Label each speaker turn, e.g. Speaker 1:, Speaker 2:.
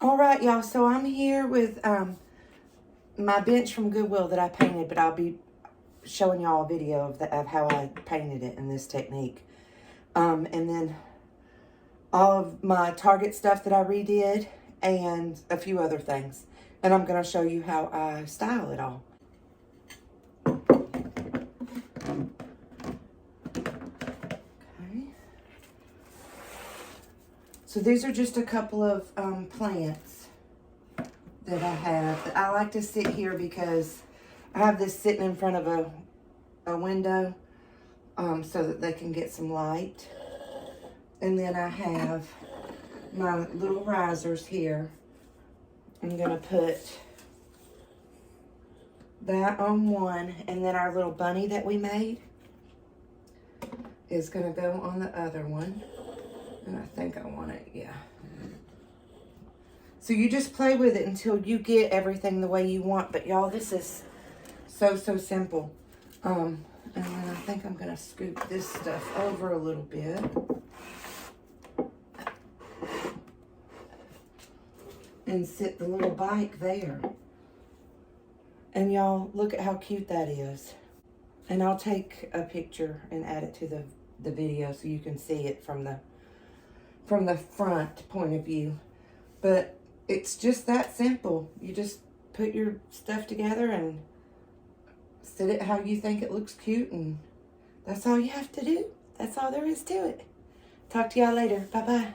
Speaker 1: All right, y'all, so I'm here with my bench from Goodwill that I painted, but I'll be showing y'all a video of how I painted it in this technique. And then all of my Target stuff that I redid and a few other things. And I'm going to show you how I style it all. Okay. So these are just a couple of plants that I have. I like to sit here because I have this sitting in front of a window so that they can get some light. And then I have my little risers here. I'm going to put that on one, and then our little bunny that we made is going to go on the other one. And I think I want it, yeah. So you just play with it until you get everything the way you want. But y'all, this is so simple. And then I think I'm going to scoop this stuff over a little bit. And sit the little bike there. And y'all, look at how cute that is. And I'll take a picture and add it to the video so you can see it from the front point of view. But it's just that simple. You just put your stuff together and sit it how you think it looks cute, and that's all you have to do. That's all there is to it. Talk to y'all later. Bye-bye.